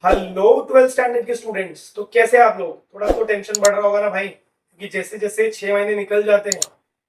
Hello 12th standard के students, तो कैसे आप लोग? थोड़ा तो टेंशन बढ़ रहा होगा ना भाई, क्योंकि जैसे जैसे 6 महीने निकल जाते हैं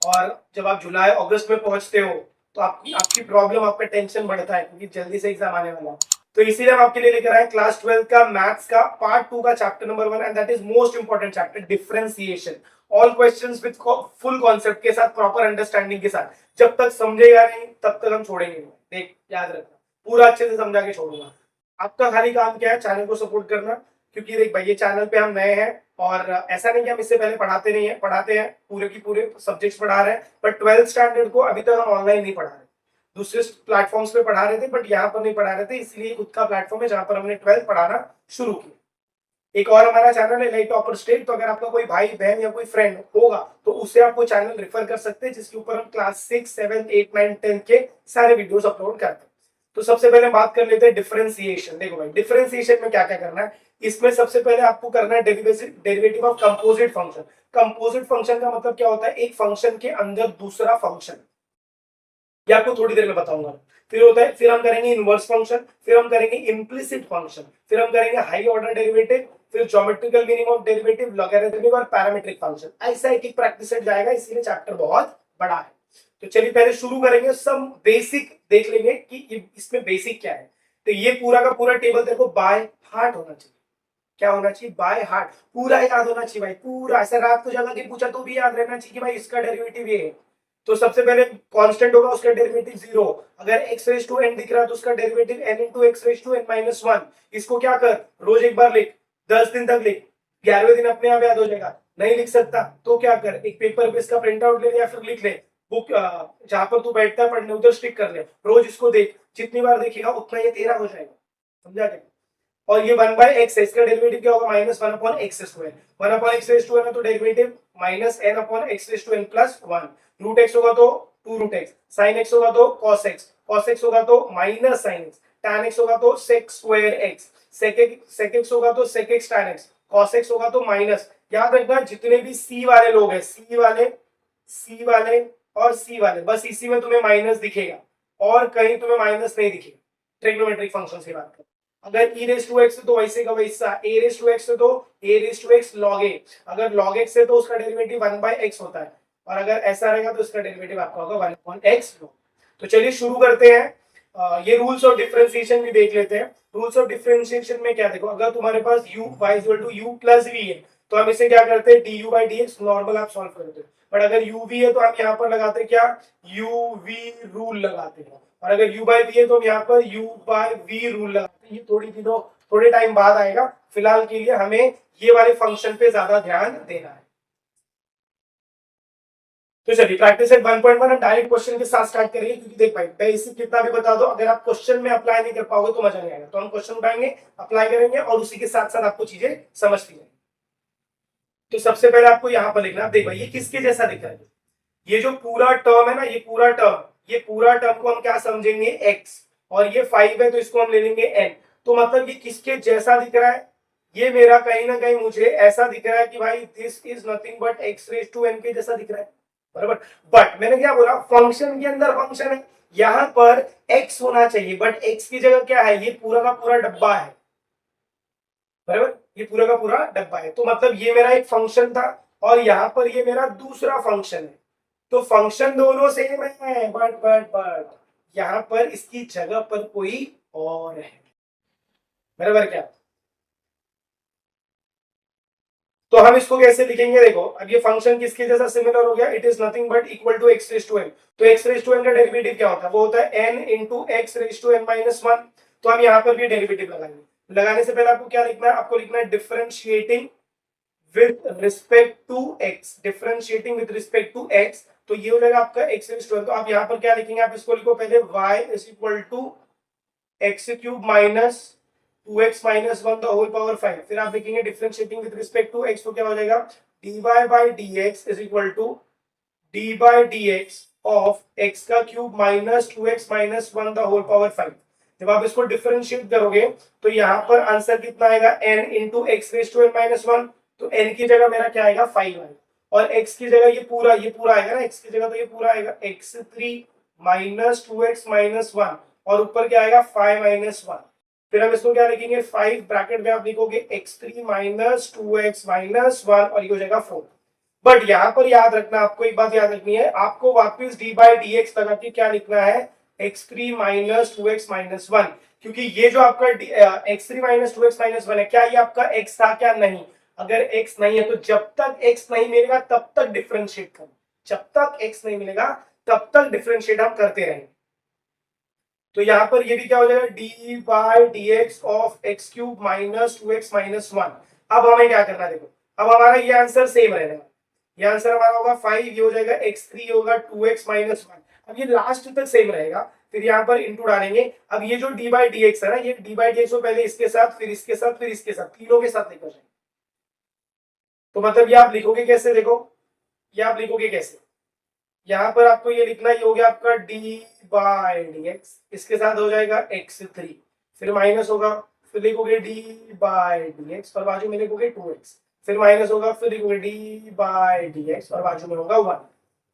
और जब आप जुलाई अगस्त में पहुंचते हो तो आपकी आपकी प्रॉब्लम, आपका टेंशन बढ़ता है क्योंकि जल्दी से एग्जाम आने वाला है। तो इसीलिए हम आपके लिए लेकर आए क्लास 12 का मैथ्स का पार्ट 2 का chapter number 1, and that is most important chapter, differentiation. All questions with full concept के साथ, प्रॉपर अंडरस्टैंडिंग के साथ। जब तक समझेगा नहीं तब तक हम छोड़ेंगे नहीं। देख, याद रखना, पूरा अच्छे से समझा के छोड़ूंगा। आपका खाली काम क्या है? चैनल को सपोर्ट करना, क्योंकि देख भाई, ये चैनल पे हम नए हैं और ऐसा नहीं कि हम इससे पहले पढ़ाते नहीं है, पढ़ाते हैं, पूरे की पूरे सब्जेक्ट्स पढ़ा रहे हैं। बट 12th स्टैंडर्ड को अभी तक हम ऑनलाइन नहीं पढ़ा रहे, दूसरे प्लेटफॉर्म्स पे पढ़ा रहे थे, बट यहाँ पर नहीं पढ़ा रहे थे। इसलिए खुद का प्लेटफॉर्म है जहां पर हमने 12th पढ़ाना शुरू किया। एक और हमारा चैनल है लाइट टॉपर स्टेट, तो अगर आपका कोई भाई बहन या कोई फ्रेंड होगा तो उससे आप वो चैनल रेफर कर सकते हैं, जिसके ऊपर हम क्लास 6, 7, 8, 9, 10 के सारे वीडियोस अपलोड करते हैं। तो सबसे पहले बात कर लेते हैं डिफरेंशिएशन। देखो भाई, डिफरेंशिएशन में क्या क्या करना है। इसमें सबसे पहले आपको करना है derivative of composite function. Composite function का मतलब क्या होता है? एक फंक्शन के अंदर दूसरा फंक्शन। ये आपको थोड़ी देर में बताऊंगा। फिर होता है, फिर हम करेंगे इनवर्स फंक्शन, फिर हम करेंगे इम्प्लिसिट फंक्शन, फिर हम करेंगे हाई ऑर्डर डेरिवेटिव, फिर geometrical meaning of derivative, logarithmic और पैरामीट्रिक फंक्शन। ऐसा एक प्रैक्टिस सेट जाएगा, इसीलिए चैप्टर बहुत बड़ा है। तो चलिए पहले शुरू करेंगे, सब बेसिक देख लेंगे कि इसमें बेसिक क्या है। तो ये पूरा का पूरा टेबल देखो, बाय हार्ट होना चाहिए। क्या होना चाहिए? बाय हार्ट, पूरा याद होना चाहिए भाई, पूरा। ऐसा रात को जगह के पूछा तो भी याद रहना चाहिए कि भाई इसका डेरिवेटिव ये है। तो सबसे पहले कांस्टेंट होगा, उसका डेरिवेटिव 0। अगर x रेज टू n दिख रहा है तो उसका derivative n into x raise to n minus 1। इसको क्या कर, रोज एक बार लिख, 10 दिन तक लिख, 11वें दिन अपने आप याद हो जाएगा। नहीं लिख सकता तो क्या कर, एक पेपर पे इसका प्रिंट आउट ले या फिर लिख ले। बुक जहां पर तू बैठता है पढ़ने, उधर स्टिक कर ले, रोज इसको देख, जितनी बार देखेगा उतना ये तेरा हो जाएगा। समझा क्या? और ये 1/x है, इसका डेरिवेटिव क्या होगा? Minus 1/x²। 1/x² है तो derivative minus n/x² plus 1। Root x होगा तो 2√x, साइन एक्स होगा तो cos x, cos x होगा तो minus sine x, tan x होगा तो sec²x, sec x होगा तो sec x tan x, cos x होगा तो माइनस। याद रखना, जितने भी c वाले लोग हैं, c वाले और c वाले, बस इसी में तुम्हें माइनस दिखेगा और कहीं तुम्हें माइनस नहीं दिखेगा। ट्रिग्नोमेट्रिक फंक्शन की बात करें, अगर e रेस टू एक्स तो वैसे का वैसा, a रेस टू एक्स तो a raise to x log a, अगर log x है तो उसका डेरिवेटिव 1/x होता है, और अगर ऐसा रहेगा तो इसका डेरिवेटिव आपका होगा 1/x log। तो चलिए शुरू करते हैं। ये रूल्स ऑफ डिफरेंशिएशन भी देख लेते हैं। रूल्स ऑफ डिफरेंशिएशन में क्या देखो, अगर तुम्हारे पास u y = u plus v है तो हम इसे क्या करते हैं, du/dx नॉर्मल आप सॉल्व करते हैं। बट अगर uv है तो हम यहाँ पर लगाते हैं क्या, uv रूल लगाते हैं। और अगर u/v है तो हम यहाँ पर u/v रूल लगाते हैं। ये थोड़े टाइम बाद आएगा, फिलहाल के लिए हमें ये वाले फंक्शन पे ज्यादा ध्यान देना है। तो चलिए प्रैक्टिस सेट 1.1 हम डायरेक्ट क्वेश्चन के साथ स्टार्ट करेंगे, क्योंकि देख भाई, बेसिक कितना भी बता दो, अगर आप क्वेश्चन में अप्लाई नहीं कर पाओगे तो मजा नहीं आएगा। तो हम क्वेश्चन उठाएंगे, अप्लाई करेंगे और उसी के साथ साथ आपको चीजें समझती जाएंगी। तो सबसे पहले आपको यहाँ पर लिखना, देख भाई ये किसके जैसा दिख रहा है? ये जो पूरा टर्म है ना, ये पूरा टर्म को हम क्या समझेंगे, x। और ये 5 है तो इसको हम ले लेंगे n। तो मतलब ये किसके जैसा दिख रहा है? ये मेरा कहीं ना कहीं मुझे ऐसा दिख रहा है कि भाई this is nothing but x raise to n के जैसा दिख रहा है, बराबर। बट मैंने क्या बोला, फंक्शन के अंदर फंक्शन है, यहां पर x होना चाहिए, बट x की जगह क्या है, ये पूरा का पूरा डब्बा है, बराबर। ये पूरा का पूरा डब्बा है, तो मतलब ये मेरा एक फंक्शन था और यहाँ पर ये मेरा दूसरा फंक्शन है। तो फंक्शन दोनों सेम है, बट यहाँ पर इसकी जगह पर कोई और है, बराबर क्या? तो हम इसको कैसे लिखेंगे, देखो अब ये फंक्शन किसके जैसा सिमिलर हो गया, it is nothing but equal to x raise to n. तो एक्स रेज टू एन का डेरिवेटिव क्या होता है? वो होता है n into x raise to n minus 1। तो हम यहाँ पर भी डेरिवेटिव लगाएंगे। लगाने से पहले आपको क्या लिखना है? आपको लिखना है differentiating with respect to x, differentiating with respect to x। तो ये हो जाएगा आपका x रेज टू एन। तो आप यहाँ पर क्या लिखेंगे, आप इसको लिखो पहले y is equal to x cube minus 2x minus 1 the whole power 5। फिर आप लिखेंगे differentiating with respect to x, तो क्या हो जाएगा, dy by dx is equal to d by dx of x का cube minus 2x minus 1 the whole power 5। जब आप इसको डिफरेंशिएट करोगे तो यहाँ पर आंसर कितना आएगा, n into x raise to n minus 1। तो n की जगह मेरा क्या आएगा, 5 आएगा, और x की जगह ये पूरा आएगा ना, x की जगह तो ये पूरा आएगा, x3 माइनस 2x माइनस 1, और ऊपर क्या आएगा 5 माइनस 1। फिर हम इसको क्या लिखेंगे 5 ब्रैकेट में आप लिखोगे x3 माइनस 2x माइनस 1 और ये हो जाएगा 4। बट यहाँ पर याद रखना, आपको एक बात याद रखनी है, आपको वापस डी बाई डी एक्स लगा के क्या लिखना है x3 माइनस 2x माइनस 1, क्योंकि ये जो आपका x3 माइनस 2x माइनस 1 है, क्या ये आपका x था क्या? नहीं। अगर x नहीं है तो जब तक x नहीं मिलेगा तब तक डिफरेंशिएट करो, जब तक x नहीं मिलेगा तब तक डिफरेंशिएट हम करते रहेंगे। तो यहाँ पर ये भी क्या हो जाएगा D by d x of x cube minus 2x minus 1। अब हमें क्या करना है, देखो अब हमारा ये आंसर सेम रहेगा, ये आंसर हमारा होगा 5, ये हो जाएगा x3 होगा 2x माइनस 1। अब ये लास्ट तक सेम रहेगा, फिर यहाँ पर इंटू डालेंगे। अब ये जो डी बाई डी एक्स है ना, ये डी बाई डी एक्स को पहले इसके साथ, फिर इसके साथ, फिर इसके साथ, तीनों के साथ लिखा जाएगा। तो मतलब ये आप लिखोगे कैसे, देखो ये आप लिखोगे कैसे, यहाँ पर आपको ये लिखना, ये हो गया आपका डी बाई डी एक्स, इसके साथ हो जाएगा x3, फिर माइनस होगा, फिर लिखोगे डी बाई डी एक्स और बाजू में लिखोगे 2x, फिर माइनस होगा, फिर लिखोगे डी बाई डी एक्स और बाजू में होगा 1।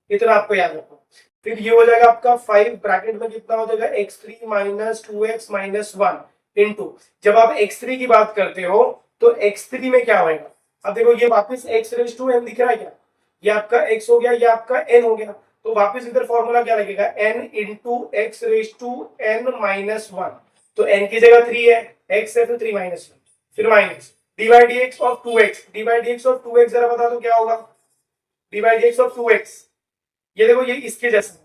इतना आपको याद रखो। फिर ये हो जाएगा आपका 5 ब्रैकेट में कितना हो जाएगा x3 minus 2x minus 1 into, जब आप x3 की बात करते हो तो x3 में क्या होगा, अब देखो ये वापस x रेज टू n दिख रहा है क्या, ये आपका x हो गया, ये आपका n हो गया, तो वापस इधर फॉर्मूला क्या लगेगा n into x raise to n minus 1। तो n की जगह 3 है, x है तो 3 माइनस 1, फिर minus d by d x of 2x, D by d x of 2x जरा बता दो क्या होगा, d by d x of 2x, ये देखो ये इसके जैसा,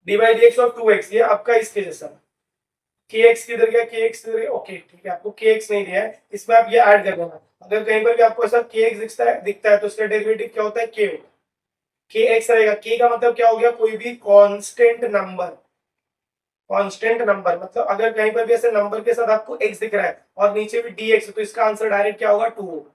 D by d x of 2x ये आपका इसके जैसा, kx किधर गया, kx किधर गया, ओके ठीक है, आपको kx नहीं दिया है, इसमें आप ये ऐड कर देना। अगर कहीं पर भी आपको ऐसा kx दिखता है तो इसका डेरिवेटिव क्या होता है, k होता है, kx रहेगा। k का मतलब क्या हो गया, कोई भी कांस्टेंट नंबर, कांस्टेंट नंबर मतलब अगर कहीं पर भी ऐसे नंबर के साथ आपको x दिख रहा है और नीचे भी dx, तो इसका आंसर डायरेक्ट क्या होगा 2 होगा।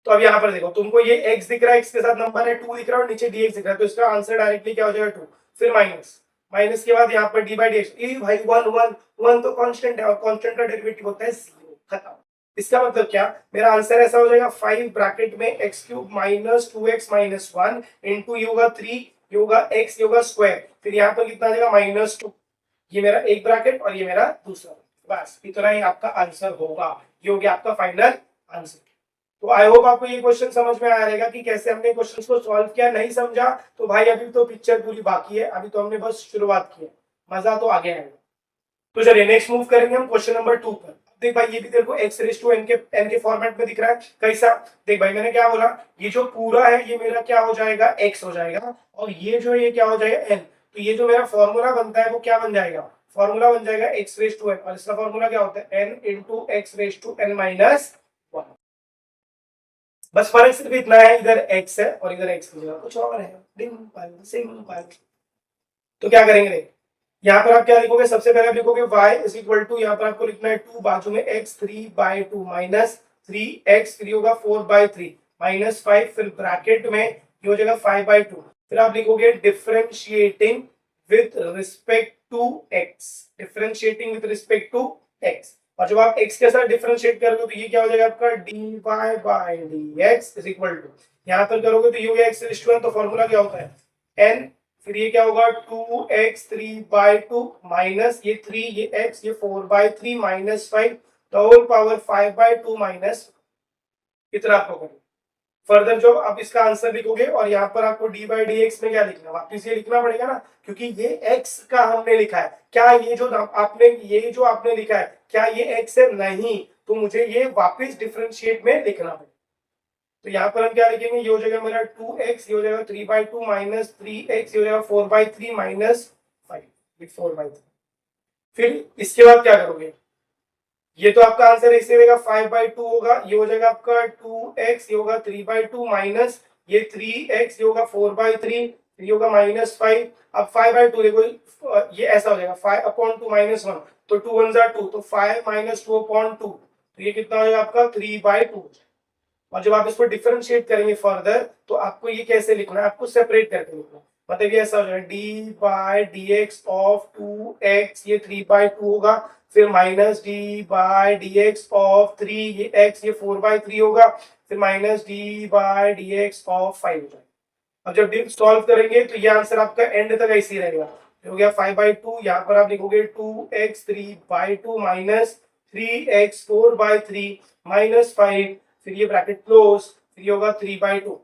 तो अब यहाँ पर देखो तुमको ये x दिख रहा है, x के साथ नंबर है 2 दिख रहा है और नीचे dx दिख रहा है, तो इसका आंसर डायरेक्टली क्या हो जाएगा 2, फिर माइनस, माइनस के बाद यहाँ पर डी बाई डी एक्स, ए भाई 1 1 1 तो कांस्टेंट है और कांस्टेंट का डेरिवेटिव होता है 0, खत्म। इसका मतलब क्या, मेरा आंसर ऐसा हो जाएगा 5 ब्रैकेट में x cube minus 2x minus 1 into ये होगा 3, ये होगा x, ये होगा स्क्वायर, फिर यहाँ पर कितना आ जाएगा माइनस 2, ये मेरा एक ब्रैकेट और ये मेरा दूसरा, बस इतना ही आपका आंसर होगा। ये हो गया आपका फाइनल आंसर। तो आई होप आपको ये क्वेश्चन समझ में आया रहेगा कि कैसे हमने क्वेश्चंस को सॉल्व किया। नहीं समझा तो भाई अभी तो पिक्चर पूरी बाकी है, अभी तो हमने बस शुरुआत की है, मजा तो आगे आएगा। तो चलिए नेक्स्ट मूव करेंगे हम क्वेश्चन नंबर 2 पर। देख भाई ये भी तेरे को x रेज टू n के फॉर्मेट में दिख रहा है, कैसा, देख भाई मैंने क्या बोला, ये जो पूरा है ये मेरा क्या हो जाएगा x हो जाएगा, और ये जो ये क्या हो जाएगा n, तो ये जो मेरा फॉर्मूला बनता है वो क्या बन जाएगा, फॉर्मूला बन जाएगा x रेज टू n, और इसका फॉर्मूला क्या होता है n into x raise to n minus 1। बस फर्क सिर्फ इतना है, इधर x है और इधर x की जगह कुछ और है, सिंपल। तो क्या करेंगे, यहाँ पर आप क्या लिखोगे, सबसे पहले आप लिखोगे y इज इक्वल टू, यहाँ पर आपको लिखना है 2, बाजू में x 3/2 माइनस 3x, फिर होगा 4/3 माइनस 5, फिर ब्रैकेट में ये हो जाएगा 5/2, फिर आप लिखोगे differentiating with respect to x, differentiating with respect to x, और जब आप x के साथ डिफरेंशिएट करोगे तो ये क्या हो जाएगा आपका dy by dx is equal to, यहाँ पर करोगे तो ये हो गया x रेज़ टू n, तो फॉर्मूला क्या होता है n, फिर ये क्या होगा 2x 3/2 माइनस ये 3, ये x, ये 4/3 minus 5 the whole power 5/2 minus, इतना आपको करना। फर्दर जो आप इसका आंसर लिखोगे और यहाँ पर आपको डी बाई डी एक्स में क्या लिखना, वापिस ये लिखना पड़ेगा ना, क्योंकि ये x का हमने लिखा है, क्या ये जो आपने लिखा है क्या ये x है, नहीं, तो मुझे ये वापिस डिफरेंशिएट में लिखना पड़ेगा। तो यहाँ पर हम क्या लिखेंगे, ये हो जाएगा मेरा 2x, ये हो जाएगा 3/2 माइनस 3x, ये हो जाएगा 4/3 माइनस 5, 4/3। फिर इसके बाद क्या करोगे, ये तो आपका आंसर ऐसे रहेगा 5/2 होगा, ये हो जाएगा आपका 2x, ये होगा 3/2 माइनस ये 3x, ये होगा 4/3, ये होगा माइनस 5। अब 5/2 देखो ये ऐसा हो जाएगा 5/2 माइनस 1, तो 2 1 जा 2, तो 5 माइनस 2/2, तो ये कितना हो जाएगा आपका 3/2। और जब आप इसको डिफरेंशिएट करेंगे फर्दर तो आपको ये कैसे लिखना है, आपको सेपरेट करके लिखना है, मतलब ये ऐसा हो जाएगा D by d x of 2x, ये 3/2 होगा, फिर minus d by d x of 3, ये x, ये 4/3 होगा, फिर minus d by d x of 5 हो जाएगा। अब जब डिफ सॉल्व करेंगे तो ये आंसर आपका एंड तक ऐसे ही रहेगा, हो गया 5/2, यहाँ पर आप लिखोगे 2x3/2 माइनस 3x4/3 माइनस 5, फिर ये ब्रैकेट क्लोज, फिर ये होगा 3/2।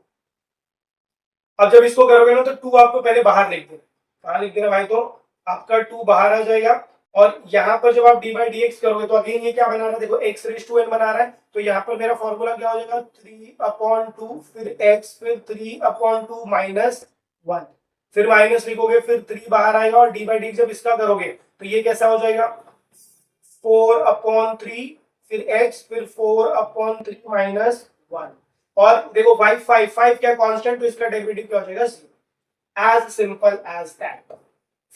अब जब इसको करोगे ना तो 2 आपको पहले बाहर लिख देना, कहाँ लिख देना भाई, तो आपका 2 बाहर आ जाएगा। और यहाँ पर जब आप डी बाई डी एक्स करोगे तो अगेन ये क्या बना रहा है, देखो एक्स रेज टू एन बना रहा है, तो यहाँ पर मेरा फॉर्मूला क्या हो जाएगा 3/2 फिर एक्स फिर 3/2 माइनस 1, फिर माइनस लिखोगे, फिर 3 बाहर आएगा, और डी बाई डी जब इसका करोगे तो ये कैसा हो जाएगा 4/3 फिर एक्स फिर 4/3 माइनस 1। और देखो भाई 5 क्या कांस्टेंट, तो इसका डेरिवेटिव क्या हो जाएगा 0, एज सिंपल एज दैट।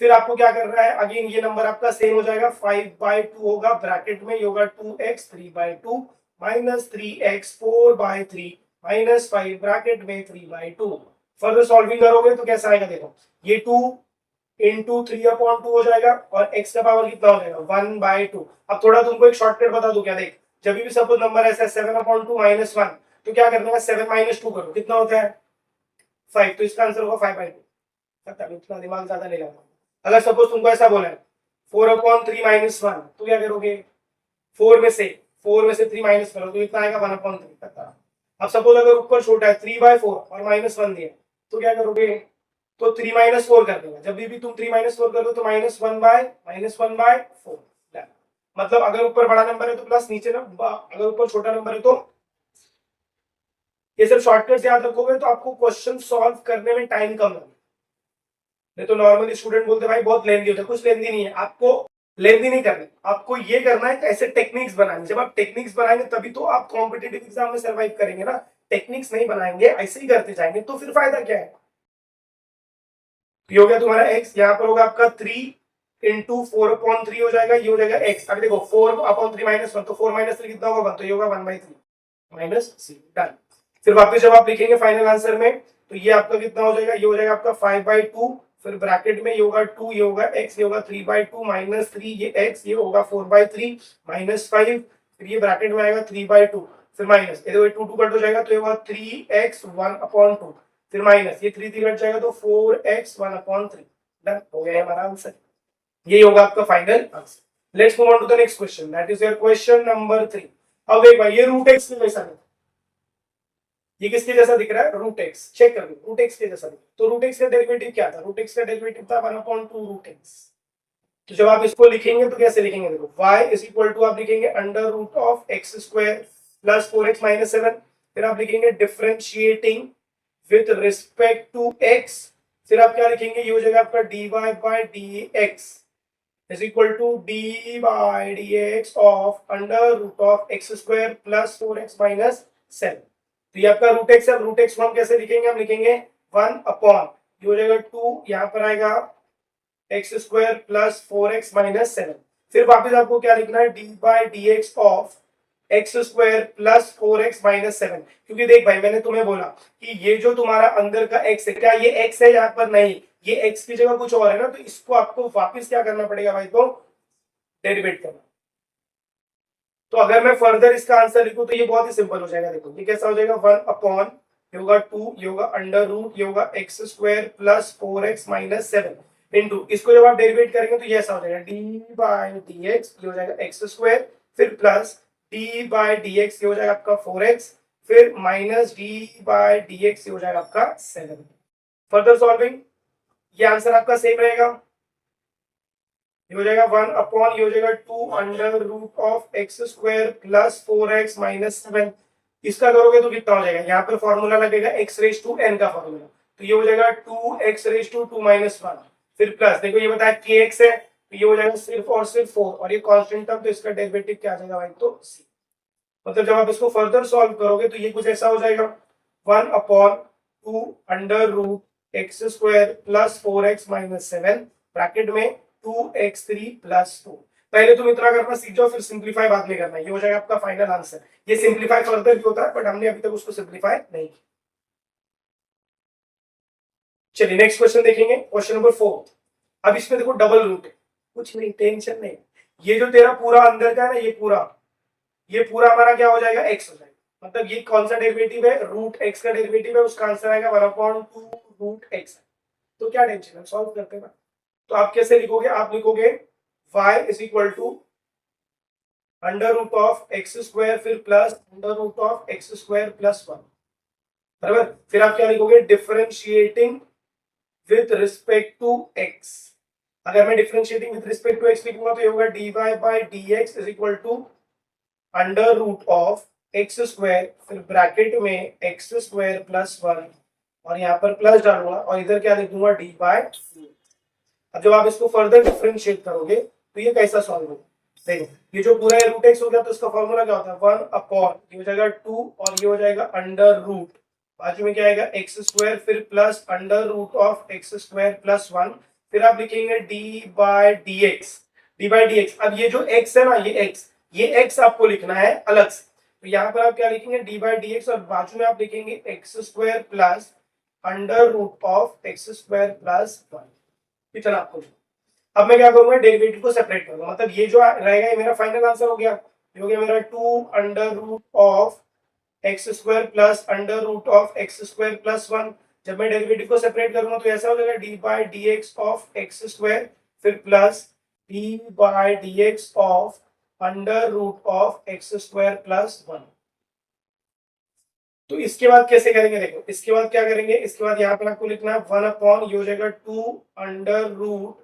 फिर आपको क्या करना है, अगेन ये नंबर आपका सेम हो जाएगा 5/2 होगा, ब्रैकेट में ये होगा 2x 3/2 minus 3x 4/3 minus 5 bracket में 3/2। फर्दर सॉल्विंग करोगे तो कैसा आएगा, देखो ये 2 इंटू 3/2 हो जाएगा, और x का पावर कितना हो जाएगा 1/2। अब थोड़ा तुमको एक शॉर्टकट बता दूं क्या, देख जब भी सपोज नंबर ऐसा है 7/2 माइनस 1, तो क्या करना है 7 माइनस 2 करो, कितना होता है 5, तो इसका आंसर होगा 5/2। पता नहीं, इतना दिमाग ज्यादा नहीं लगा। अगर सपोज तुमको ऐसा बोला है 4/3 माइनस 1, तो क्या करोगे 4 में से 3 माइनस करो, तो इतना आएगा 1/3 पता। अब सपोज अगर ऊपर छोटा है 3/4 और -1 दिया, तो क्या करोगे, तो 3 माइनस 4 कर देगा, जब भी तुम 3 माइनस 4 करो तो -1/4। मतलब अगर ऊपर बड़ा नंबर है तो प्लस, नीचे ना अगर ऊपर छोटा नंबर है तो। ये सिर्फ शॉर्टकट याद रखोगे तो आपको क्वेश्चन सॉल्व करने में टाइम कम लगेगा। नहीं तो नॉर्मली स्टूडेंट बोलते भाई बहुत लेंदी होता है, कुछ लेंदी नहीं है, आपको लेंदी नहीं करनी, आपको ये करना है ऐसे टेक्निक्स बनानी। जब आप टेक्निक्स बनाएंगे तभी तो आप कॉम्पिटेटिव एग्जाम में सर्वाइव करेंगे ना। टेक्निक्स नहीं बनाएंगे, ऐसे ही करते जाएंगे तो फिर फायदा क्या है। ये हो गया तुम्हारा x, यहाँ पर होगा आपका 3 इंटू 4/3 हो जाएगा, ये हो जाएगा x। अभी देखो 4/3 माइनस 1, तो 4 माइनस 3 कितना होगा 1, तो ये होगा 1/3 माइनस c, डन। फिर वापस जब आप लिखेंगे फाइनल आंसर में, तो ये आपका कितना हो जाएगा, ये हो जाएगा आपका 5/2, फिर ब्रैकेट में ये होगा 2, ये होगा x, ये होगा 3/2 माइनस 3, ये x, ये होगा 4/3 माइनस 5, फिर ये ब्रैकेट में आएगा 3/2, फिर माइनस, ये 2 2 कट हो जाएगा, तो ये होगा 3x 1/2, फिर माइनस, ये 3 3 कट जाएगा तो 4x 1/3। डन, हो गया हमारा आंसर। यही होगा आपका final answer. Let's move on to the next question, that is your question number 3। अब देख भाई, ये रूट एक्स के जैसा नहीं, ये किसके जैसा दिख रहा है, रूट एक्स, चेक कर लो, रूट एक्स के जैसा दिख। तो रूट एक्स का डेरिवेटिव क्या था, रूट एक्स का डेरिवेटिव था 1/2 रूट एक्स। तो जब आप इसको लिखेंगे तो कैसे लिखेंगे, देखो y इज इक्वल टू आप लिखेंगे under root of x square plus 4x minus 7, फिर आप लिखेंगे differentiating with respect to x, फिर आप क्या लिखेंगे, ये हो जाएगा आपका dy by dx is equal to d by d x of under root of x square plus 4x minus 7। तो ये आपका रूट एक्स है, रूट एक्स को हम कैसे लिखेंगे, हम लिखेंगे 1/, ये हो जाएगा 2, यहाँ पर आएगा x square plus 4x minus 7। फिर वापस आपको क्या लिखना है, D by d x of x square plus 4x minus 7। क्योंकि देख भाई मैंने तुम्हें बोला कि ये जो तुम्हारा अंदर का x है, क्या ये x है यहाँ पर, नहीं, ये x की जगह कुछ और है ना, तो इसको आपको वापस क्या करना पड़ेगा भाई, तो डेरिवेट करना। तो अगर मैं फर्दर इसका आंसर लिखूं तो ये बहुत ही सिंपल हो जाएगा, देखो ये कैसा हो जाएगा 1/, ये होगा 2, ये होगा अंडर रूट, ये होगा x square plus 4x minus 7 into, इसको जब आप डेरिवेट करेंगे तो ये ऐसा हो जाएगा डी बाई डी एक्स, ये हो जाएगा एक्स स्क्वायर, फिर plus d by d x, ये हो जाएगा आपका 4x, फिर minus d by d x, ये हो जाएगा आपका 7। फर्दर सॉल्विंग, ये आंसर आपका सेम रहेगा, ये हो जाएगा 1/, ये हो जाएगा 2 under root of x square plus 4x minus 7। इसका करोगे तो कितना हो जाएगा, यहाँ पर फॉर्मूला लगेगा x रेज टू n का फॉर्मूला, तो ये हो जाएगा 2x रेज टू 2 माइनस 1, फिर प्लस, देखो ये बताया kx है, तो ये हो जाएगा सिर्फ और सिर्फ 4, और ये कांस्टेंट टर्म, तो इसका डेरिवेटिव क्या आ जाएगा भाई, तो c। मतलब जब आप इसको फर्दर सॉल्व करोगे तो ये कुछ ऐसा हो जाएगा 1/2 under root x square plus 4x minus 7 bracket में 2x3 प्लस 2। पहले तुम इतना करना सीख जाओ, फिर सिंप्लीफाई बाद में करना, ये हो जाएगा आपका फाइनल आंसर। ये सिंप्लीफाई फर्दर भी होता है, बट हमने अभी तक उसको सिंप्लीफाई नहीं किया। चलिए नेक्स्ट क्वेश्चन देखेंगे, क्वेश्चन नंबर 4। अब इसमें देखो डबल रूट है, कुछ नहीं, टेंशन नहीं। ये जो तेरा पूरा अंदर का है ना, ये पूरा हमारा क्या हो जाएगा, x हो जाएगा। मतलब ये कौन सा डेरिवेटिव है, रूट x का डेरिवेटिव है, उसका आंसर आएगा 1/2 रूट x। तो क्या टेंशन है, सॉल्व करते हैं ना। तो आप कैसे लिखोगे, आप लिखोगे y is equal to under root of x square फिर plus under root of x square plus 1, बराबर। फिर आप क्या लिखोगे, differentiating with respect to x। अगर मैं differentiating with respect to x लिखूंगा तो ये होगा dy by dx is equal to under root of x square फिर ब्रैकेट में एक्स स्क्वायर प्लस 1 और यहाँ पर प्लस डालूंगा और इधर क्या लिख दूंगा डी बाय। अब जब आप इसको फर्दर डिफरेंशिएट करोगे तो ये कैसा सॉल्व होगा, देखो ये जो पूरा रूट एक्स हो गया तो इसका फॉर्मूला क्या होता है, 1 अपॉन ये हो जाएगा 2 और ये हो जाएगा अंडर रूट, बाजू में क्या आएगा एक्स स्क्वायर फिर plus under root of x square plus 1, फिर आप लिखेंगे d by d x, d by d x. अब ये जो एक्स है ना, ये एक्स आपको लिखना है अलग से, तो यहाँ पर आप क्या लिखेंगे डी बाय डी एक्स और बाजू में आप लिखेंगे x square plus under root of x square plus 1, इतना आपको। अब मैं क्या करूंगा, डेरिवेटिव को सेपरेट करूंगा, मतलब ये जो रहेगा ये मेरा फाइनल आंसर हो गया, ये हो गया मेरा 2 under root of x square plus under root of x square plus 1। जब मैं डेरिवेटिव को सेपरेट करूंगा तो ऐसा हो जाएगा d by d x of x square फिर plus d by d x of under root of x square plus 1। तो इसके बाद कैसे करेंगे, देखो इसके बाद क्या करेंगे, इसके बाद यहाँ पर आपको लिखना है 1 अपॉन ये हो जाएगा 2 under root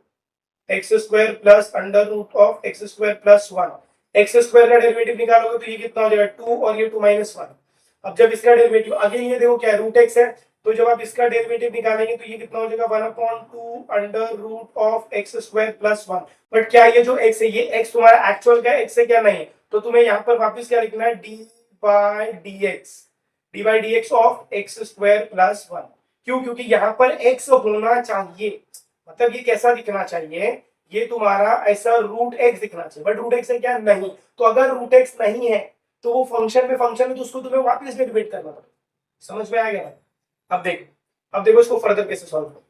x square plus under root of x square plus 1। X square का डेरिवेटिव निकालोगे तो ये कितना हो जाएगा 2 और ये 2 माइनस 1। अब जब इसका डेरिवेटिव अगेन ये देखो क्या है रूट एक्स है, तो जब आप इसका डेरिवेटिव निकालेंगे तो ये कितना हो जाएगा 1 upon 2 under root of x square plus 1। But क्या ये जो एक्स है ये एक्स तुम्हारा एक्चुअल का एक्स है क्या, नहीं, तो तुम्हें यहाँ पर वापस क्या लिखना है d by d x, d by d x of x square plus 1। क्यों, क्योंकि यहाँ पर एक्स होना चाहिए, मतलब ये कैसा दिखना चाहिए, ये तुम्हारा ऐसा रूट एक्स दिखना चाहिए, बट रूट एक्स है क्या, नहीं। तो अगर रूट एक्स नहीं है तो वो फंक्शन है तो उसको तुम्हें वापस डेरिवेट करना पड़ेगा। समझ में आ गया। अब देखो इसको फर्दर कैसे सॉल्व करो,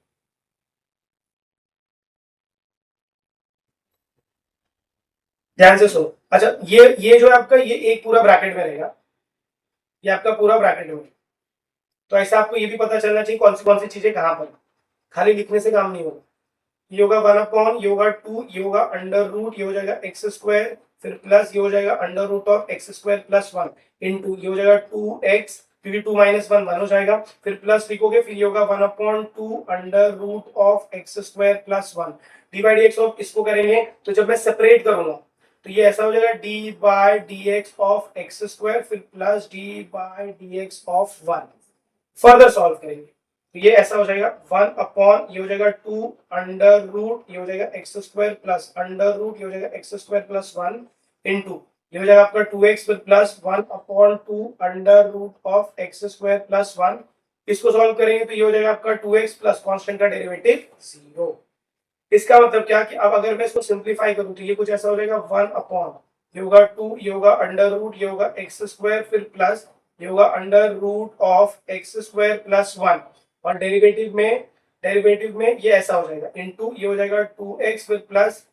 ध्यान से सुनो। अच्छा ये जो है आपका ये एक पूरा ब्रैकेट में रहेगा, ये आपका पूरा ब्रैकेट में, तो ऐसा आपको ये भी पता चलना चाहिए कौन सी चीजें कहां पर, खाली लिखने से काम नहीं होगा। ये होगा 1 अपॉन ये होगा 2, ये होगा अंडर रूट, ये हो जाएगा एक्स स्क्वायर फिर प्लस ये हो जाएगा under root of x square plus 1 into ये हो जाएगा 2x, क्योंकि 2 माइनस 1 1 हो जाएगा, फिर प्लस लिखोगे, फिर ये होगा 1 upon 2 under root of x square plus 1 divide x of, इसको करेंगे तो जब मैं सेपरेट करूंगा तो ये ऐसा हो जाएगा d by d x of x square फिर plus d by d x of 1। Further solve करेंगे तो ये ऐसा हो जाएगा 1 अपॉन ये हो जाएगा 2 अंडर रूट ये हो जाएगा x square plus under root ये हो जाएगा एक्स स्क्वायर प्लस 1 इंटू ये हो जाएगा आपका 2x फिर plus 1 upon 2 under root of x square plus 1। इसको सॉल्व करेंगे तो ये हो जाएगा आपका 2x प्लस कांस्टेंट का डेरिवेटिव 0। इसका मतलब क्या कि अब अगर मैं इसको सिंप्लीफाई करूं तो ये कुछ ऐसा हो जाएगा 1 अपॉन ये होगा 2 ये होगा अंडर रूट ये होगा एक्स स्क्वायर फिर प्लस ये होगा under root of x square plus 1 और डेरिवेटिव में ये ऐसा हो जाएगा इनटू ये हो जाएगा 2x फिर प्लस,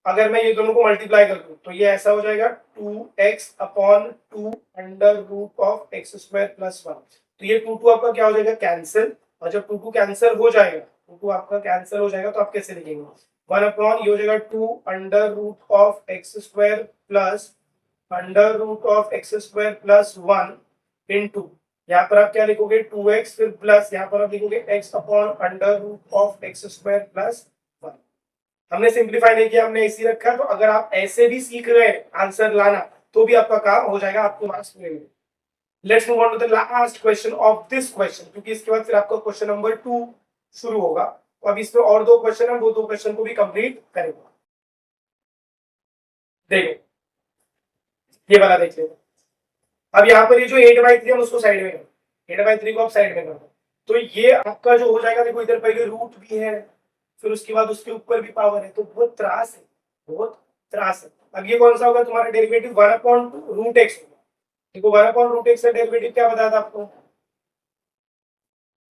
अगर मैं ये दोनों को मल्टीप्लाई कर दूं तो ये ऐसा हो जाएगा 2x upon 2 under root of x square plus 1। तो ये 2 2 आपका क्या हो जाएगा कैंसिल, और जब 2 2 कैंसिल हो जाएगा 2 2 आपका कैंसिल हो जाएगा तो आप कैसे लिखेंगे 1 अपॉन ये हो जाएगा 2 under root of x square plus under root of x square plus 1 into यहाँ पर आप क्या लिखोगे 2x फिर प्लस यहाँ पर आप लिखोगे x upon under root of x square plus 1। हमने सिंप्लीफाई नहीं किया, हमने ऐसे रखा, तो अगर आप ऐसे भी सीख रहे हैं आंसर लाना तो भी आपका काम हो जाएगा, आपको मार्क्स मिलेंगे। Let's move on to the last question of this question, क्योंकि इसके बाद फिर आपका क्वेश्चन नंबर 2 शुरू होगा। तो अब इसमें और 2 क्वेश्चन है, वो 2 क्वेश्चन को भी कंप्लीट करेंगे। देखो ये वाला देख लेते। अब यहाँ पर ये जो 8/3 हम उसको साइड में करें, 8/3 को आप साइड में कर दो, तो ये आपका जो हो जाएगा, देखो इधर पहले रूट भी है फिर उसके बाद उसके ऊपर भी पावर है, तो बहुत त्रास है, बहुत त्रास है। अब ये कौन सा होगा तुम्हारा डेरिवेटिव 1 अपॉन रूट एक्स होगा। देखो 1 अपॉन रूट एक्स का डेरिवेटिव क्या बताया था आपको,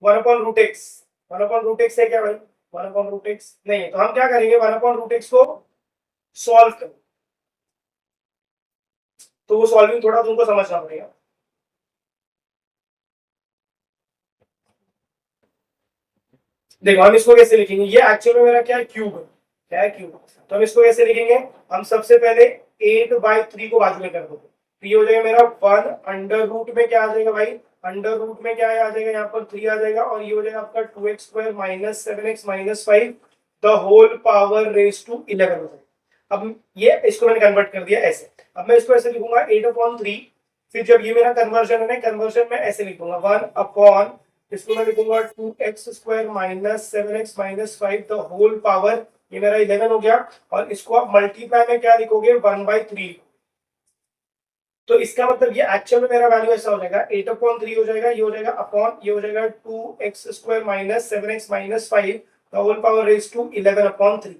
1 upon root x, 1 upon root x है क्या भाई, 1 अपॉन रूट एक्स नहीं है, तो हम क्या करेंगे 1 अपॉन रूट एक्स को सॉल्व करें, तो वो सॉल्विंग थोड़ा तुमको समझना पड़ेगा। देखो हम इसको कैसे लिखेंगे, ये एक्चुअल में मेरा क्या है क्यूब है, क्या है क्यूब। तो हम इसको कैसे लिखेंगे, हम सबसे पहले 8/3 को बाजू में कर दो, तो ये हो जाएगा मेरा 1 अंडर रूट में क्या आ जाएगा भाई, अंडर रूट में क्या आ जाएगा, यहाँ पर 3 आ जाएगा, और ये हो जाएगा आपका 2x square minus 7x minus 5 the whole power raise to 11 हो जाएगा। अब ये इसको मैंने कन्वर्ट कर दिया ऐसे। अब मैं इसको ऐसे लिखूंगा 8/3, फिर जब ये मेरा कन्वर्जन है ना, कन्वर्जन में ऐसे लिखूंगा 1 अपॉन, इसको मैं लिखूंगा 2x square minus 7x minus 5 the whole power, ये मेरा 11 हो गया, और इसको आप मल्टीप्लाई में क्या लिखोगे 1/3। तो इसका मतलब ये एक्चुअल में मेरा वैल्यू ऐसा हो जाएगा 8/3 हो जाएगा, ये हो जाएगा अपॉन, ये हो जाएगा 2x square minus 7x minus 5 the whole power raise to 11/3।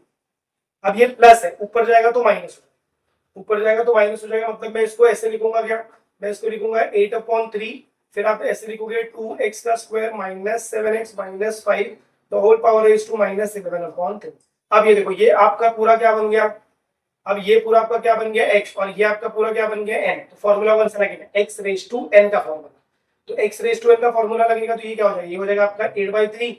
अब ये प्लस है, ऊपर जाएगा तो माइनस हो जाएगा, ऊपर जाएगा तो माइनस हो जाएगा, मतलब मैं इसको ऐसे लिखूंगा क्या, मैं इसको लिखूंगा 8/3, फिर आप ऐसे लिखोगे 2x का square minus 7x minus 5 the whole power raise to minus 11/3। अब ये देखो, ये आपका पूरा क्या बन गया, अब ये पूरा आपका क्या बन गया x, और ये आपका पूरा क्या बन गया n। तो फॉर्मूला वन से लगेगा x रेज टू n का फॉर्मूला, तो x रेज टू n का फॉर्मूला लगेगा, तो ये क्या हो जाएगा, ये हो जाएगा आपका 8/3।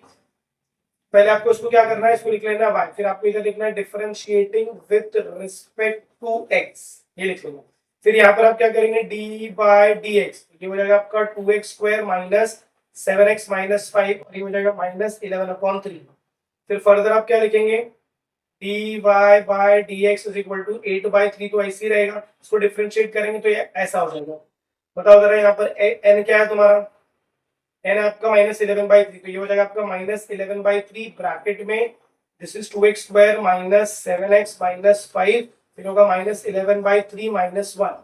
पहले आपको इसको क्या करना है, इसको लिख लेना है y, फिर आपको इधर लिखना है differentiating with respect to x, ये लिख लेना। फिर यहाँ पर आप क्या करेंगे d/dx, ये हो जाएगा आपका 2x square minus 7x minus 5, और ये हो जाएगा माइनस 11/3। फिर फर्दर आप क्या लिखेंगे dy/dx इज इक्वल टू 8/3, तो ऐसे ही रहेगा, इसको डिफरेंशिएट करेंगे तो ये ऐसा हो जाएगा। बताओ जरा यहाँ पर n क्या है तुम्हारा, n आपका -11/3, तो ये हो जाएगा आपका -11/3 ब्रैकेट में, this is 2x square minus 7x minus 5, फिर होगा -11/3 माइनस 1,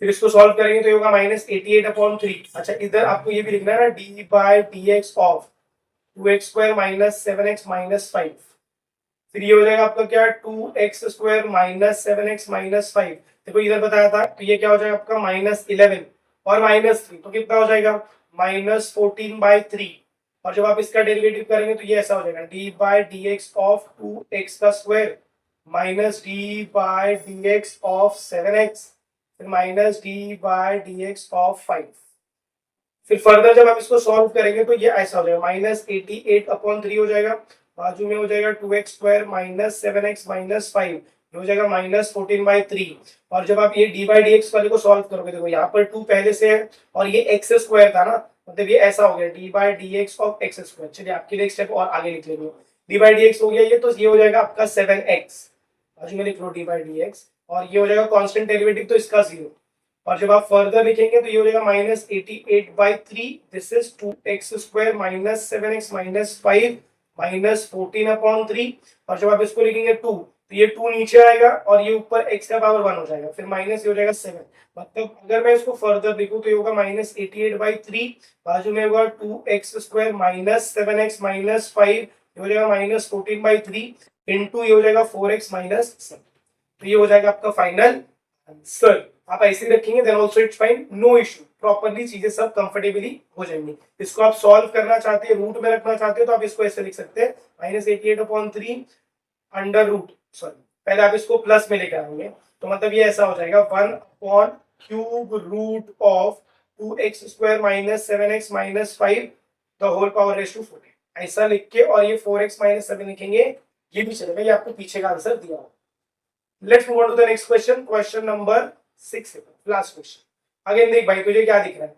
फिर इसको सॉल्व करेंगे तो ये होगा -88/3। अच्छा, इधर आपको ये भी लिखना है ना d/dx of 2x square minus 7x minus 5, फिर ये हो जाएगा आपका क्या 2x square minus 7x minus 5, देखो इधर बताया था, तो ये क्या हो जाएगा आपका -11 और -3, तो कितना हो जाएगा -14/3, और जब आप इसका डेरिवेटिव करेंगे तो ये ऐसा हो जाएगा d/dx ऑफ 2x का square minus d/dx of 7x, फिर माइनस d/dx ऑफ 5। फिर फर्दर जब आप इसको सॉल्व करेंगे तो ये ऐसा हो जाएगा -88/3 हो जाएगा, बाजू में हो जाएगा 2x square minus 7x minus 5, हो जाएगा -14/3, और जब आप ये d/dx वाले को सॉल्व करोगे, देखो यहाँ पर 2 पहले से है, और ये x स्क्वायर था ना, मतलब ये ऐसा हो गया d/dx ऑफ x स्क्वायर। चलिए आपके लिए एक स्टेप और आगे लिख लेंगे, d/dx हो गया ये, तो ये हो जाएगा आपका 7x, बाजू में लिख लो d/dx, और ये हो जाएगा कांस्टेंट डेरिवेटिव तो इसका 0, और जब आप फर्दर लिखेंगे तो ये हो जाएगा -88/3, this is 2x square minus 7x minus 5 -14/3, और जब आप इसको लिखेंगे 2, तो ये 2 नीचे आएगा, और ये ऊपर x का पावर 1 हो जाएगा, फिर माइनस ये हो जाएगा 7, मतलब अगर मैं इसको फर्दर लिखूं तो ये होगा -88/3, बाजू में होगा 2x square minus 7x minus 5, ये हो जाएगा -14/3 इंटू ये हो जाएगा 4x माइनस 7, तो ये हो जाएगा आपका फाइनल आंसर। आप ऐसे ही रखेंगे then also it's fine, no issue, properly चीजें सब कंफर्टेबली हो जाएंगी। इसको आप सॉल्व करना चाहते हैं, रूट में रखना चाहते हो, तो आप इसको ऐसे लिख सकते हैं -88/3 अंडर रूट, सॉरी पहले आप इसको प्लस में लेकर आएंगे, तो मतलब ये ऐसा हो जाएगा 1/क्यूब root of 2x square minus 7x minus 5 the whole power raise to 4, ऐसा लिख के, और ये 4x माइनस 7 लिखेंगे, ये भी चलेगा, ये आपको पीछे का आंसर दिया होगा। Let's move on to the next question, question number 6, last question. Again देख भाई, तुझे क्या दिख रहा है,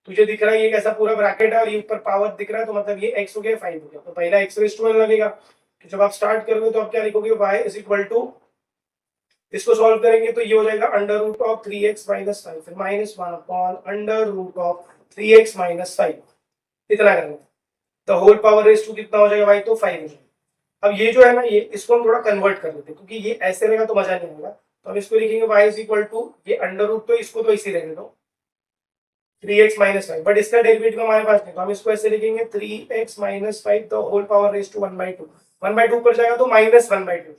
तुझे दिख रहा है ये कैसा पूरा ब्रैकेट है, और ये ऊपर पावर दिख रहा है, तो मतलब ये x हो गया 5 हो गया, तो पहला x रेज़ टू 1 लगेगा, तो जब आप स्टार्ट करोगे तो आप क्या लिखोगे y इज इक्वल टू, इसको सॉल्व करेंगे तो ये हो जाएगा under root of 3x minus 5, फिर -1 upon under root of 3x minus 5, इतना करना, तो होल पावर रेज़ टू कितना हो जाएगा भाई, तो 5 हो जाएगा। अब ये जो है ना, ये इसको हम थोड़ा कन्वर्ट कर लेते हैं, क्योंकि ये ऐसे रहेगा तो मजा नहीं आएगा, तो हम इसको लिखेंगे y इज इक्वल टू, ये अंडर रूट तो इसको तो इसी रहने दो 3x माइनस 5, बट इसका डेरिवेटिव हमारे पास नहीं, तो हम इसको ऐसे लिखेंगे 3x minus 5 the whole power raise to 1/2, 1/2 पर जाएगा तो -1/2,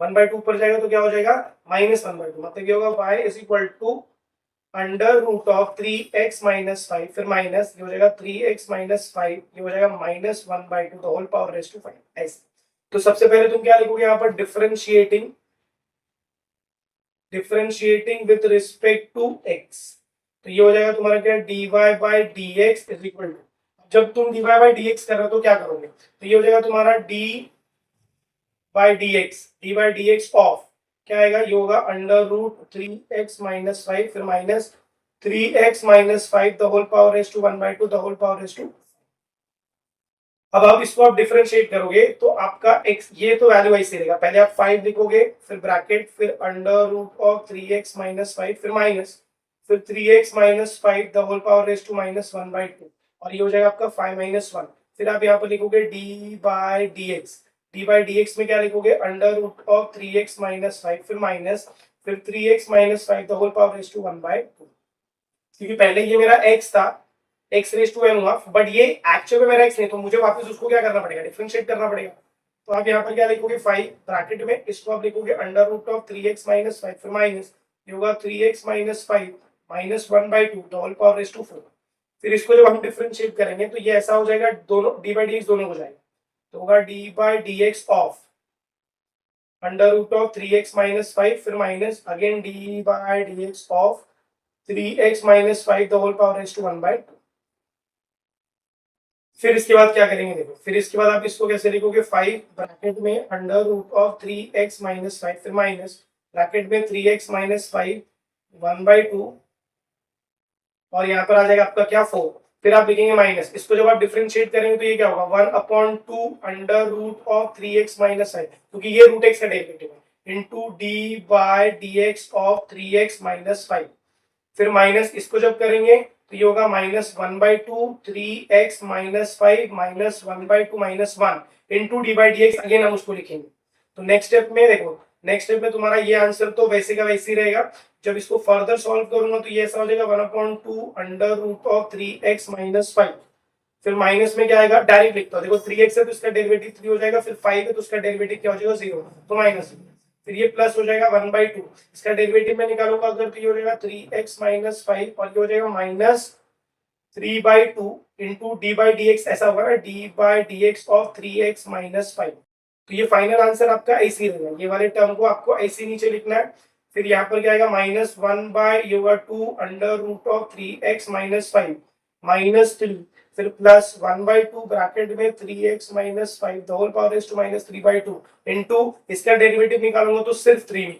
1/2 पर जाएगा तो क्या हो जाएगा -1/2, मतलब ये होगा y is equal to under root of 3x minus 5, फिर माइनस ये हो जाएगा 3x माइनस 5, ये हो जाएगा -1/2 the whole power raise to 5, ऐसे। तो सबसे पहले तुम क्या लिखोगे यहाँ पर, differentiating with respect to x, तो ये हो जाएगा तुम्हारा क्या dy/dx इज इक्वल टू, जब तुम dy/dx कर रहे हो तो क्या करोगे, तो ये हो जाएगा तुम्हारा d by d x, d by d x of क्या आएगा, ये होगा अंडर रूट 3x-5 फिर minus 3x-5 the whole power raise to 1/2 the whole power raise to. अब आप इसको आप डिफरेंशिएट करोगे तो आपका x, ये तो वैल्यू ऐसे रहेगा, पहले आप 5 लिखोगे फिर ब्रैकेट फिर अंडर रूट ऑफ 3x-5 फिर माइनस फिर 3x-5 the whole power raise to -1/2 और ये हो जाएगा आपका 5-1। फिर आप यहाँ पर लिखोगे D by d x, d by d x में क्या लिखोगे, अंडर रूट ऑफ 3x-5 फिर माइनस फिर 3x-5 the whole power raise to 1/2। क्योंकि पहले ये मेरा x था, x रेज टू n हुआ, बट ये एक्चुअल में मेरा x नहीं, तो मुझे वापस उसको क्या करना पड़ेगा, डिफरेंशिएट करना पड़ेगा। तो आप यहाँ पर क्या लिखोगे, 5 ब्रैकेट में, इसको आप लिखोगे अंडर रूट ऑफ 3x-5 फिर माइनस ये होगा 3x-5 -1/2 the whole power raise to 4। फिर इसको जब हम डिफरेंशिएट करेंगे तो ये ऐसा हो जाएगा, दोनों डी बाई डी एक्स दोनों हो जाएगा, तो होगा d by d x of under root of 3x-5 फिर minus again d by d x of 3x-5 the whole power raise to 1/2। फिर इसके बाद क्या करेंगे, देखो फिर इसके बाद आप इसको कैसे लिखोगे, 5 ब्रैकेट में अंडर रूट ऑफ 3x-5 फिर माइनस ब्रैकेट में 3x-5 1/2 और यहाँ पर आ जाएगा आपका क्या 4। फिर आप लिखेंगे माइनस, इसको जब आप डिफरेंशिएट करेंगे तो ये क्या होगा 1/2 अंडर रूट ऑफ 3x-5 क्योंकि ये रूट एक्स का डेरिवेटिव है into D by d x of 3x-5। फिर माइनस इसको जब करेंगे तो ये होगा -1/2 3x-5 -1/2 -1 into D by d x, again हम उसको लिखेंगे। तो नेक्स्ट स्टेप में देखो, नेक्स्ट स्टेप में तुम्हारा ये आंसर तो वैसे का वैसे ही रहेगा, जब इसको फर्दर सॉल्व करूंगा तो ये ऐसा हो जाएगा 1/2 अंडर रूट ऑफ 3x-5 फिर माइनस में क्या आएगा, डायरेक्ट लिखता हूं, देखो 3x है तो इसका डेरिवेटिव 3 हो जाएगा, फिर 5 है तो उसका डेरिवेटिव क्या हो जाएगा 0, तो माइनस, फिर ये प्लस हो जाएगा 1/2, इसका डेरिवेटिव में निकालूंगा अगर तो ये हो जाएगा 3x-5 और ये हो जाएगा -3/2 into D by d x, ऐसा होगा ना D by d x of 3x-5। तो ये फाइनल आंसर आपका ऐसे ही रहेगा, ये वाले टर्म को आपको ऐसे नीचे लिखना है। फिर यहाँ पर क्या आएगा -1/2 अंडर रूट ऑफ 3x-5 -3 फिर प्लस 1/2 ब्रैकेट में 3x-5 the whole power raise to -3/2 into इसका डेरिवेटिव निकालूंगा तो सिर्फ 3।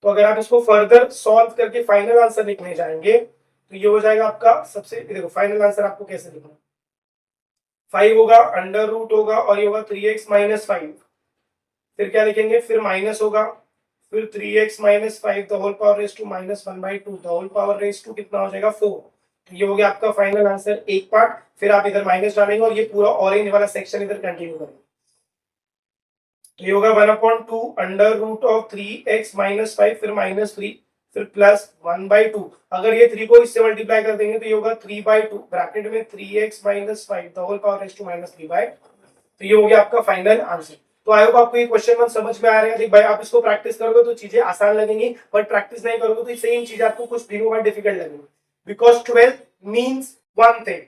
तो अगर आप इसको फर्दर सॉल्व करके फाइनल आंसर लिखने जाएंगे तो ये हो जाएगा आपका, सबसे देखो फाइनल आंसर आपको कैसे लिखना है, 5 होगा अंडर रूट होगा और ये होगा 3x-5 फिर क्या लिखेंगे, फिर माइनस होगा फिर 3x-5 the whole power raise to -1/2 the whole power raise to कितना हो जाएगा 4। तो ये हो गया आपका फाइनल आंसर एक पार्ट, फिर आप इधर माइनस डालेंगे और ये पूरा ऑरेंज वाला सेक्शन इधर कंटिन्यू करेंगे। तो ये होगा 1/2 अंडर रूट ऑफ 3x-5 फिर -3 फिर प्लस 1/2, अगर ये 3 को इससे मल्टीप्लाई कर देंगे तो ये होगा 3/2 ब्रैकेट में 3x-5 the whole power raise to -3/2। तो ये हो गया आपका फाइनल आंसर। तो आई होप आपको ये क्वेश्चन वन समझ में आ रहा है। भाई आप इसको प्रैक्टिस करोगे तो चीजें आसान लगेंगी, बट प्रैक्टिस नहीं करोगे तो सेम चीज आपको कुछ दिनों बाद डिफिकल्ट लगेगी, because 12th means one thing,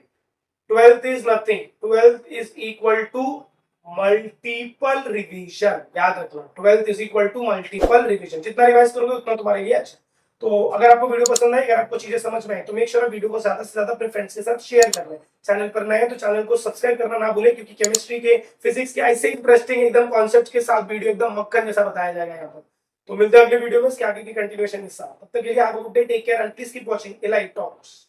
12th is nothing, 12th is equal to multiple revision. याद रखना 12th is equal to multiple revision, जितना रिवाइज करोगे उतना तुम्हारे लिए अच्छा। तो अगर आपको वीडियो पसंद है, अगर आपको चीजें समझ में आए तो मेक श्योर वीडियो को ज्यादा से ज्यादा अपने फ्रेंड्स के साथ शेयर कर लें। चैनल पर नए हैं तो चैनल को सब्सक्राइब करना ना भूलें, क्योंकि केमिस्ट्री के फिजिक्स के ऐसे इंटरेस्टिंग एकदम कॉन्सेप्ट के साथ वीडियो एकदम मक्खन जैसा बताया जाएगा यहाँ पर। तो मिलते हैं अगले वीडियो में इसके आगे की कंटिन्यूएशन के साथ, तब तक के लिए आप good day, take care and please keep watching Elite talks.